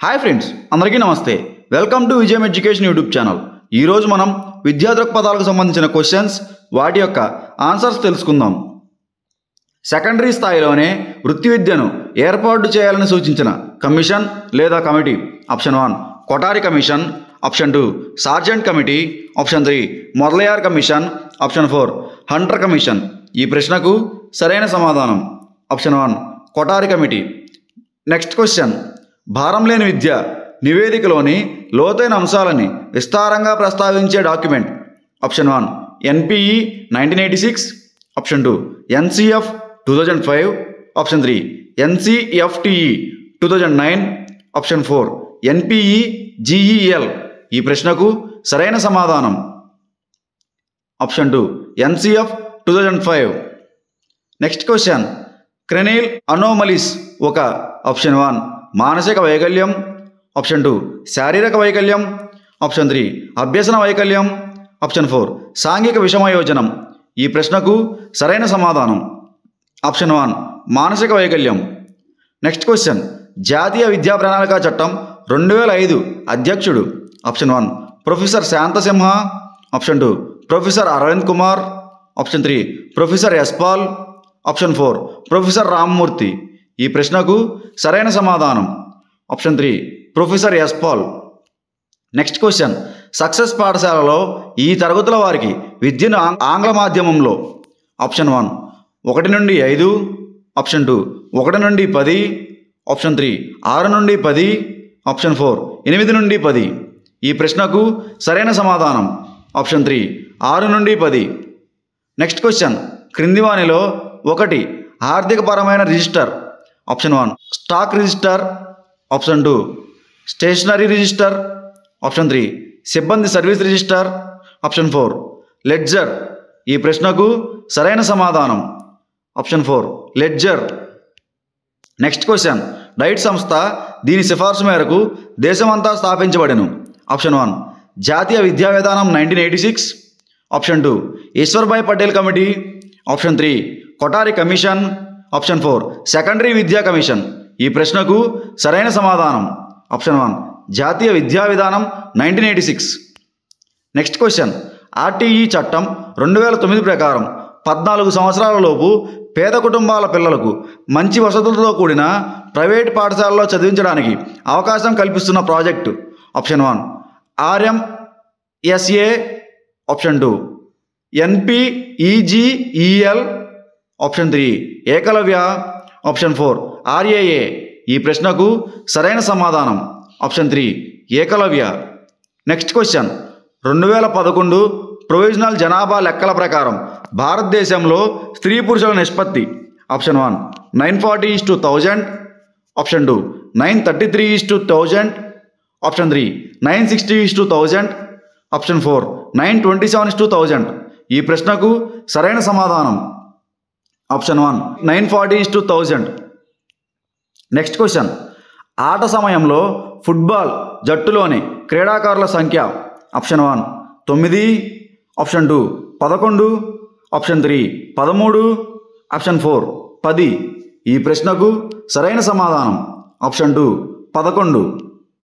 Hi friends, అందరికీ నమస్తే. Welcome to విజయం ఎడ్యుకేషన్ యూట్యూబ్ ఛానల్. ఈరోజు మనం విద్యా దృక్పథాలకు సంబంధించిన క్వశ్చన్స్, వాటి యొక్క ఆన్సర్స్ తెలుసుకుందాం. సెకండరీ స్థాయిలోనే వృత్తి విద్యను ఏర్పాటు చేయాలని సూచించిన కమిషన్ లేదా committee. Option 1 Kothari commission, option 2 sergeant committee, option 3 Mudaliar commission, option 4 hunter commission. ఈ ప్రశ్నకు సరైన సమాధానం option 1 Kothari committee. Next question, భారం లేని విద్య నివేదికలోని లోతైన అంశాలని విస్తారంగా ప్రస్తావించే document. Option 1 NPE 1986, option 2 NCF 2005, option 3 NCFTE 2009, option 4 NPE GEL. ఈ ప్రశ్నకు సరైన సమాధానం option 2 NCF 2005. Next question, cranial anomalies ఒక ఆప్షన్ 1 మానసిక వైకల్యం, ఆప్షన్ 2 శారీరక వైకల్యం, ఆప్షన్ 3 అభ్యసన వైకల్యం, ఆప్షన్ 4 సాంఘిక విషమయోజనం. ఈ ప్రశ్నకు సరైన సమాధానం ఆప్షన్ 1 మానసిక వైకల్యం. నెక్స్ట్ క్వశ్చన్, జాతీయ విద్యా ప్రణాళిక చట్టం 2005 అధ్యక్షుడు. Option 1 professor Shantasinha, option 2 professor Arvind Kumar, option 3 professor Yashpal, option 4 professor Ramamurthy. ఈ ప్రశ్నకు సరైన సమాధానం option 3 professor Yashpal. Next question, success పాఠశాలలో ఈ తరగతుల వారికి విద్యను ఆంగ్ల మాధ్యమంలో. ఆప్షన్ 1 1 నుండి 5, ఆప్షన్ 2 1 నుండి 10, ఆప్షన్ 3 6 నుండి 10, ఆప్షన్ 4 8 నుండి 10. ఈ ప్రశ్నకు సరైన సమాధానం ఆప్షన్ 3 6 నుండి 10. నెక్స్ట్ క్వశ్చన్, క్రింది వానిలో ఒకటి ఆర్థికపరమైన register. Option 1 stock register, option 2 stationery register, option 3 సిబ్బంది సర్వీస్ రిజిస్టర్, ఆప్షన్ 4 లెడ్జర్. ఈ ప్రశ్నకు సరైన సమాధానం option 4 ledger. Next question, diet సంస్థ దీని సిఫార్సు మేరకు దేశమంతా స్థాపించబడెను. ఆప్షన్ 1 జాతీయ విద్యా విధానం 1986, option 2 Ishwarbhai Patel committee, option 3 Kothari commission, option 4 secondary విద్యా కమిషన్. ఈ ప్రశ్నకు సరైన సమాధానం ఆప్షన్ 1 జాతీయ విద్యా విధానం 1986. నెక్స్ట్ క్వశ్చన్, ఆర్టీఈ చట్టం 2009 ప్రకారం 14 సంవత్సరాల లోపు పేద కుటుంబాల పిల్లలకు మంచి వసతులతో కూడిన ప్రైవేట్ పాఠశాలలో చదివించడానికి అవకాశం కల్పిస్తున్న project. Option 1 RMSA, option 2 NPEGEL, option 3 Ekalavya, option 4 RAA. ఈ ప్రశ్నకు సరైన సమాధానం option 3 Ekalavya. Next question, 2011 provisional జనాభా లెక్కల ప్రకారం భారతదేశంలో స్త్రీ పురుషుల నిష్పత్తి. Option 1 940:1000, option 2 933:1000, option 3 960:1000, option 4 927:1000. ఈ ప్రశ్నకు సరైన సమాధానం ఆప్షన్ 1 940:1000. నెక్స్ట్ క్వశ్చన్, ఆట సమయంలో ఫుట్బాల్ జట్టులోని క్రీడాకారుల సంఖ్య. Option 1 9, option 2 11, option 3 13, option 4 10. ఈ ప్రశ్నకు సరైన సమాధానం ఆప్షన్ 2 11.